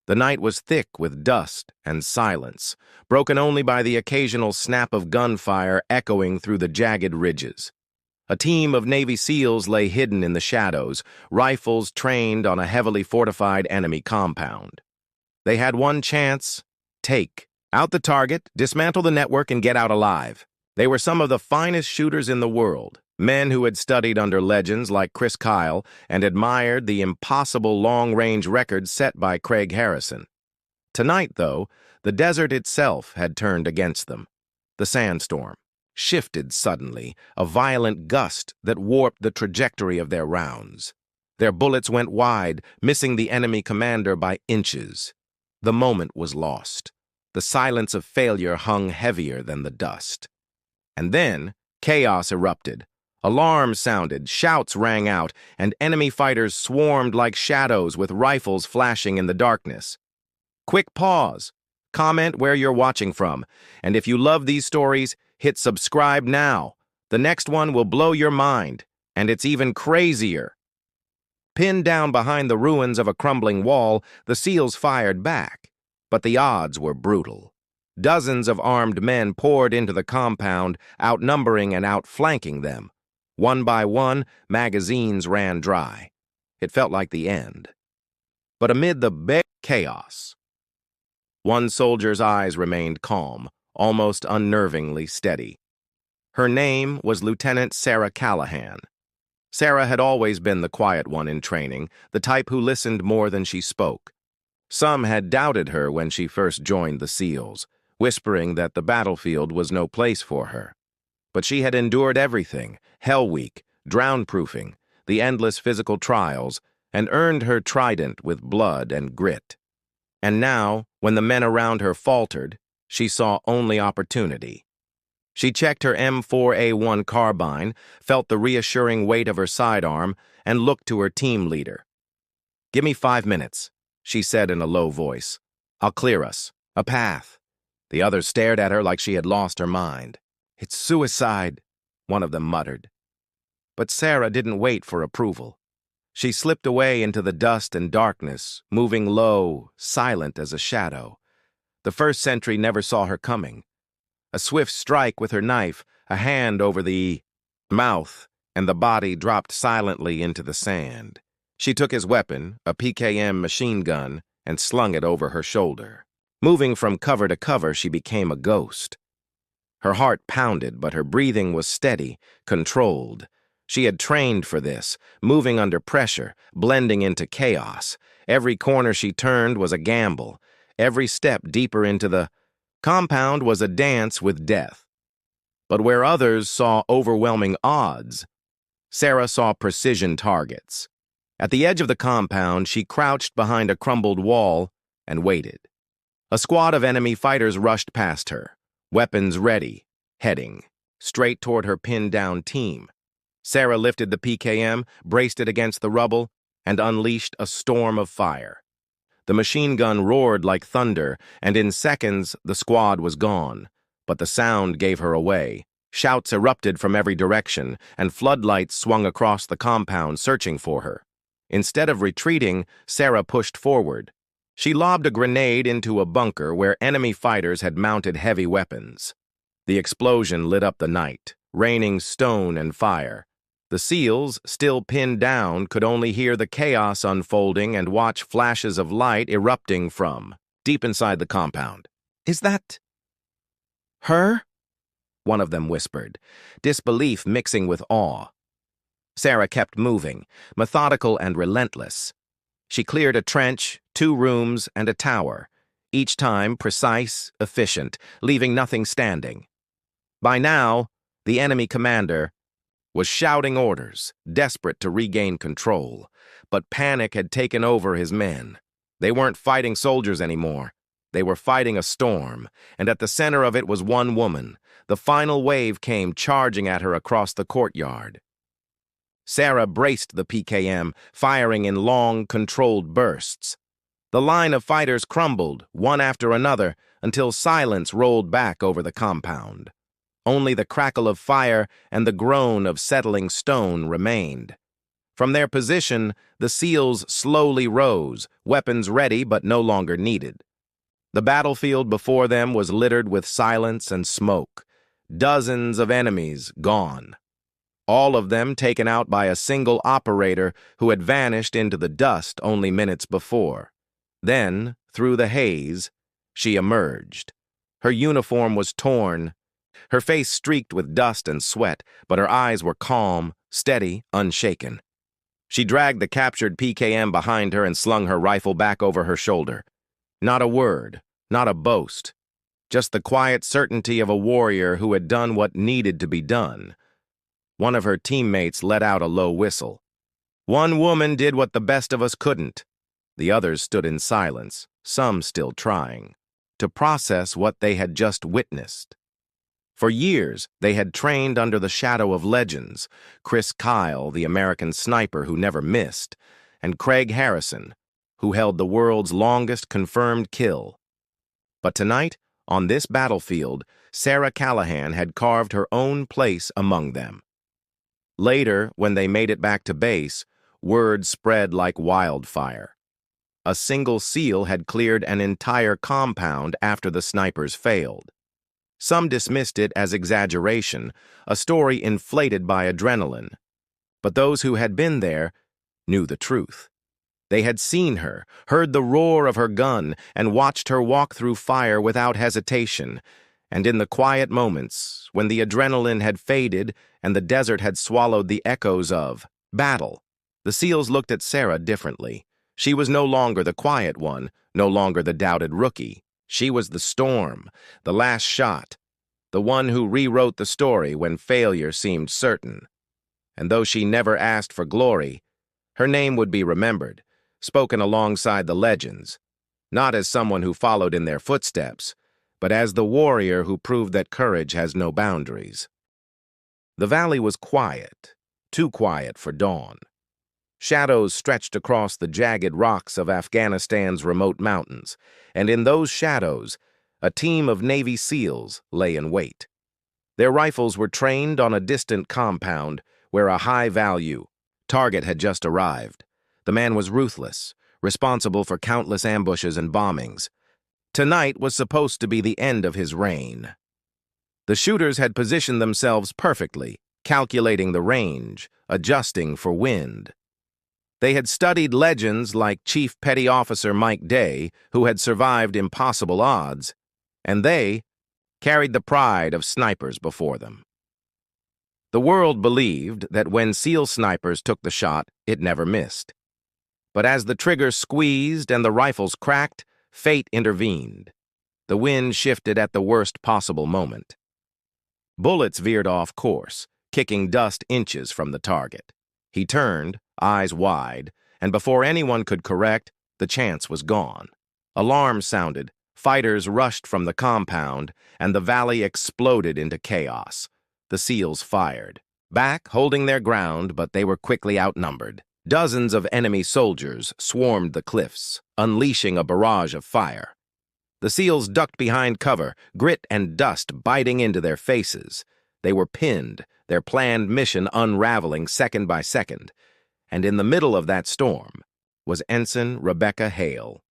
The night was thick with dust and silence, broken only by the occasional snap of gunfire echoing through the jagged ridges. A team of Navy SEALs lay hidden in the shadows, rifles trained on a heavily fortified enemy compound. They had one chance: take out the target, dismantle the network, and get out alive. They were some of the finest shooters in the world, men who had studied under legends like Chris Kyle and admired the impossible long-range records set by Craig Harrison. Tonight, though, the desert itself had turned against them. The sandstorm shifted suddenly, a violent gust that warped the trajectory of their rounds. Their bullets went wide, missing the enemy commander by inches. The moment was lost. The silence of failure hung heavier than the dust. And then, chaos erupted. Alarms sounded, shouts rang out, and enemy fighters swarmed like shadows with rifles flashing in the darkness. Quick pause. Comment where you're watching from. And if you love these stories, hit subscribe now. The next one will blow your mind, and it's even crazier. Pinned down behind the ruins of a crumbling wall, the SEALs fired back. But the odds were brutal. Dozens of armed men poured into the compound, outnumbering and outflanking them. One by one, magazines ran dry. It felt like the end. But amid the chaos, one soldier's eyes remained calm, almost unnervingly steady. Her name was Lieutenant Sarah Callahan. Sarah had always been the quiet one in training, the type who listened more than she spoke. Some had doubted her when she first joined the SEALs, whispering that the battlefield was no place for her. But she had endured everything: Hell Week, drown-proofing, the endless physical trials, and earned her trident with blood and grit. And now, when the men around her faltered, she saw only opportunity. She checked her M4A1 carbine, felt the reassuring weight of her sidearm, and looked to her team leader. "Give me 5 minutes," she said in a low voice. "I'll clear us. A path." The others stared at her like she had lost her mind. "It's suicide," one of them muttered. But Sarah didn't wait for approval. She slipped away into the dust and darkness, moving low, silent as a shadow. The first sentry never saw her coming. A swift strike with her knife, a hand over the mouth, and the body dropped silently into the sand. She took his weapon, a PKM machine gun, and slung it over her shoulder. Moving from cover to cover, she became a ghost. Her heart pounded, but her breathing was steady, controlled. She had trained for this, moving under pressure, blending into chaos. Every corner she turned was a gamble. Every step deeper into the compound was a dance with death. But where others saw overwhelming odds, Sarah saw precision targets. At the edge of the compound, she crouched behind a crumbled wall and waited. A squad of enemy fighters rushed past her, weapons ready, heading straight toward her pinned-down team. Sarah lifted the PKM, braced it against the rubble, and unleashed a storm of fire. The machine gun roared like thunder, and in seconds the squad was gone. But the sound gave her away. Shouts erupted from every direction, and floodlights swung across the compound, searching for her. Instead of retreating, Sarah pushed forward. She lobbed a grenade into a bunker where enemy fighters had mounted heavy weapons. The explosion lit up the night, raining stone and fire. The SEALs, still pinned down, could only hear the chaos unfolding and watch flashes of light erupting from deep inside the compound. "Is that her?" one of them whispered, disbelief mixing with awe. Sarah kept moving, methodical and relentless. She cleared a trench, 2 rooms, and a tower, each time precise, efficient, leaving nothing standing. By now, the enemy commander was shouting orders, desperate to regain control, but panic had taken over his men. They weren't fighting soldiers anymore. They were fighting a storm, and at the center of it was one woman. The final wave came charging at her across the courtyard. Sarah braced the PKM, firing in long, controlled bursts. The line of fighters crumbled, one after another, until silence rolled back over the compound. Only the crackle of fire and the groan of settling stone remained. From their position, the SEALs slowly rose, weapons ready but no longer needed. The battlefield before them was littered with silence and smoke. Dozens of enemies gone. All of them taken out by a single operator who had vanished into the dust only minutes before. Then, through the haze, she emerged. Her uniform was torn, her face streaked with dust and sweat, but her eyes were calm, steady, unshaken. She dragged the captured PKM behind her and slung her rifle back over her shoulder. Not a word, not a boast, just the quiet certainty of a warrior who had done what needed to be done. One of her teammates let out a low whistle. One woman did what the best of us couldn't. The others stood in silence, some still trying, to process what they had just witnessed. For years, they had trained under the shadow of legends, Chris Kyle, the American sniper who never missed, and Craig Harrison, who held the world's longest confirmed kill. But tonight, on this battlefield, Sarah Callahan had carved her own place among them. Later, when they made it back to base, word spread like wildfire. A single SEAL had cleared an entire compound after the snipers failed. Some dismissed it as exaggeration, a story inflated by adrenaline. But those who had been there knew the truth. They had seen her, heard the roar of her gun, and watched her walk through fire without hesitation. And in the quiet moments, when the adrenaline had faded and the desert had swallowed the echoes of battle, the SEALs looked at Sarah differently. She was no longer the quiet one, no longer the doubted rookie. She was the storm, the last shot, the one who rewrote the story when failure seemed certain. And though she never asked for glory, her name would be remembered, spoken alongside the legends, not as someone who followed in their footsteps, but as the warrior who proved that courage has no boundaries. The valley was quiet, too quiet for dawn. Shadows stretched across the jagged rocks of Afghanistan's remote mountains, and in those shadows, a team of Navy SEALs lay in wait. Their rifles were trained on a distant compound where a high-value target had just arrived. The man was ruthless, responsible for countless ambushes and bombings. Tonight was supposed to be the end of his reign. The shooters had positioned themselves perfectly, calculating the range, adjusting for wind. They had studied legends like Chief Petty Officer Mike Day, who had survived impossible odds, and they carried the pride of snipers before them. The world believed that when SEAL snipers took the shot, it never missed. But as the trigger squeezed and the rifles cracked, fate intervened. The wind shifted at the worst possible moment. Bullets veered off course, kicking dust inches from the target. He turned, eyes wide, and before anyone could correct, the chance was gone. Alarms sounded, fighters rushed from the compound, and the valley exploded into chaos. The SEALs fired. Back, holding their ground, but they were quickly outnumbered. Dozens of enemy soldiers swarmed the cliffs, unleashing a barrage of fire. The SEALs ducked behind cover, grit and dust biting into their faces. They were pinned, their planned mission unraveling second by second. And in the middle of that storm was Ensign Rebecca Hale.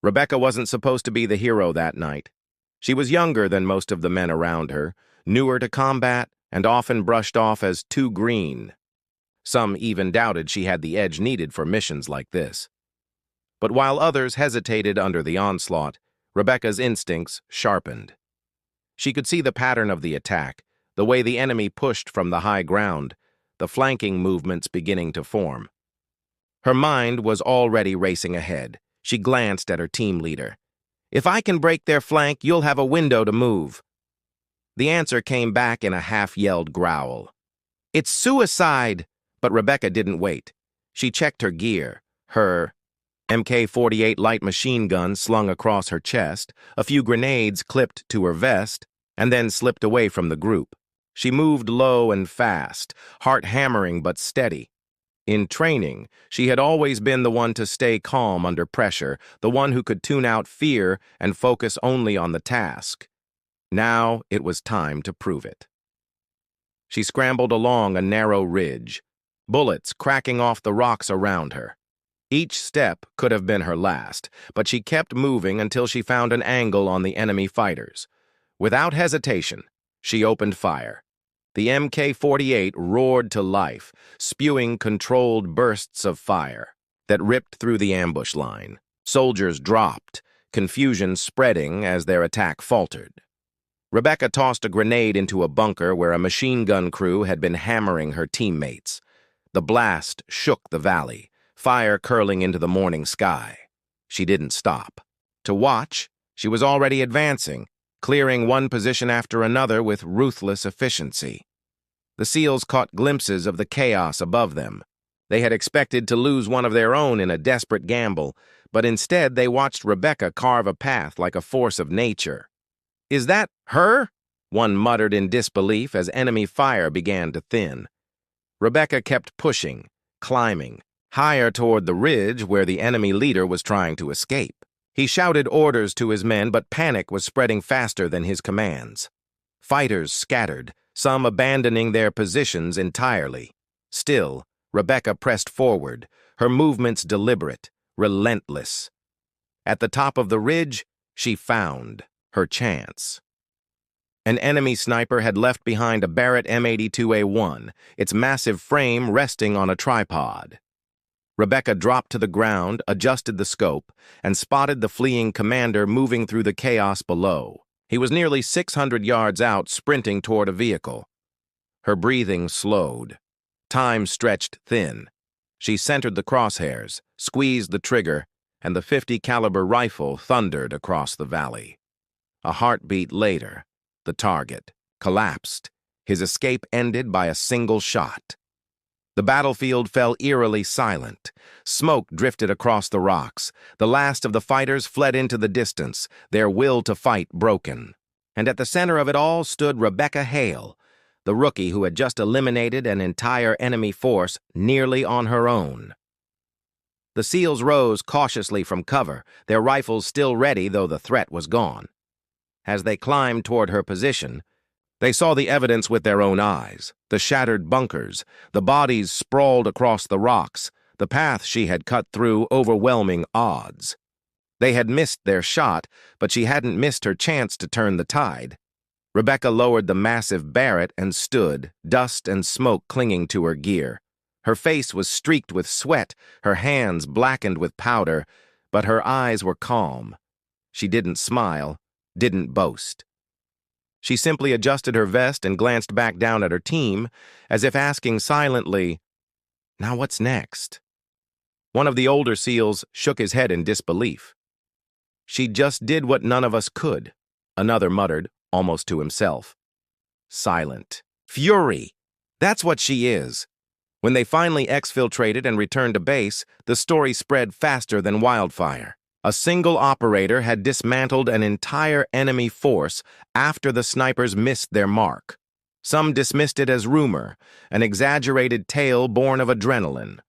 Rebecca wasn't supposed to be the hero that night. She was younger than most of the men around her, newer to combat, and often brushed off as too green. Some even doubted she had the edge needed for missions like this. But while others hesitated under the onslaught, Rebecca's instincts sharpened. She could see the pattern of the attack, the way the enemy pushed from the high ground, the flanking movements beginning to form. Her mind was already racing ahead. She glanced at her team leader. "If I can break their flank, you'll have a window to move." The answer came back in a half-yelled growl. "It's suicide!" But Rebecca didn't wait. She checked her gear, her MK-48 light machine gun slung across her chest, a few grenades clipped to her vest, and then slipped away from the group. She moved low and fast, heart hammering but steady. In training, she had always been the one to stay calm under pressure, the one who could tune out fear and focus only on the task. Now it was time to prove it. She scrambled along a narrow ridge. bullets cracking off the rocks around her. Each step could have been her last, but she kept moving until she found an angle on the enemy fighters. Without hesitation, she opened fire. The Mk-48 roared to life, spewing controlled bursts of fire that ripped through the ambush line. Soldiers dropped, confusion spreading as their attack faltered. Rebecca tossed a grenade into a bunker where a machine gun crew had been hammering her teammates. The blast shook the valley, fire curling into the morning sky. She didn't stop. To watch, she was already advancing, clearing one position after another with ruthless efficiency. The SEALs caught glimpses of the chaos above them. They had expected to lose one of their own in a desperate gamble, but instead they watched Rebecca carve a path like a force of nature. "Is that her?" one muttered in disbelief as enemy fire began to thin. Rebecca kept pushing, climbing, higher toward the ridge where the enemy leader was trying to escape. He shouted orders to his men, but panic was spreading faster than his commands. Fighters scattered, some abandoning their positions entirely. Still, Rebecca pressed forward, her movements deliberate, relentless. At the top of the ridge, she found her chance. An enemy sniper had left behind a Barrett M82A1, its massive frame resting on a tripod. Rebecca dropped to the ground, adjusted the scope, and spotted the fleeing commander moving through the chaos below. He was nearly 600 yards out, sprinting toward a vehicle. Her breathing slowed. Time stretched thin. She centered the crosshairs, squeezed the trigger, and the .50 caliber rifle thundered across the valley. A heartbeat later, the target collapsed, his escape ended by a single shot. The battlefield fell eerily silent. Smoke drifted across the rocks. The last of the fighters fled into the distance, their will to fight broken. And at the center of it all stood Rebecca Hale, the rookie who had just eliminated an entire enemy force nearly on her own. The SEALs rose cautiously from cover, their rifles still ready though the threat was gone. As they climbed toward her position, they saw the evidence with their own eyes, the shattered bunkers, the bodies sprawled across the rocks, the path she had cut through overwhelming odds. They had missed their shot, but she hadn't missed her chance to turn the tide. Rebecca lowered the massive Barrett and stood, dust and smoke clinging to her gear. Her face was streaked with sweat, her hands blackened with powder, but her eyes were calm. She didn't smile, didn't boast. She simply adjusted her vest and glanced back down at her team, as if asking silently, "Now what's next?" One of the older SEALs shook his head in disbelief. "She just did what none of us could," another muttered, almost to himself. Silent. Fury! That's what she is. When they finally exfiltrated and returned to base, the story spread faster than wildfire. A single operator had dismantled an entire enemy force after the snipers missed their mark. Some dismissed it as rumor, an exaggerated tale born of adrenaline.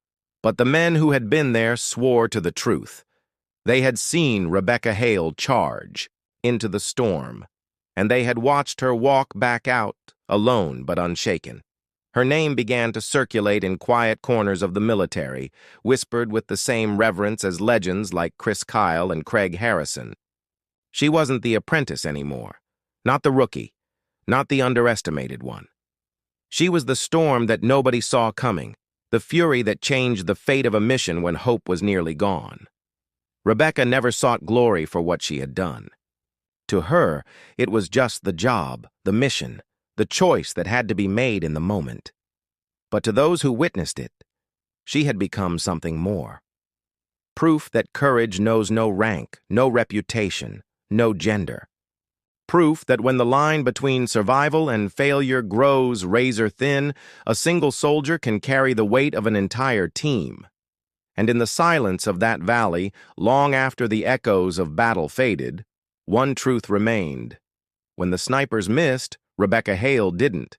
But the men who had been there swore to the truth. They had seen Rebecca Hale charge into the storm, and they had watched her walk back out, alone but unshaken. Her name began to circulate in quiet corners of the military, whispered with the same reverence as legends like Chris Kyle and Craig Harrison. She wasn't the apprentice anymore, not the rookie, not the underestimated one. She was the storm that nobody saw coming, the fury that changed the fate of a mission when hope was nearly gone. Rebecca never sought glory for what she had done. To her, it was just the job, the mission, the choice that had to be made in the moment. But to those who witnessed it, she had become something more. Proof that courage knows no rank, no reputation, no gender. Proof that when the line between survival and failure grows razor thin, a single soldier can carry the weight of an entire team. And in the silence of that valley, long after the echoes of battle faded, one truth remained. When the snipers missed, Rebecca Hale didn't.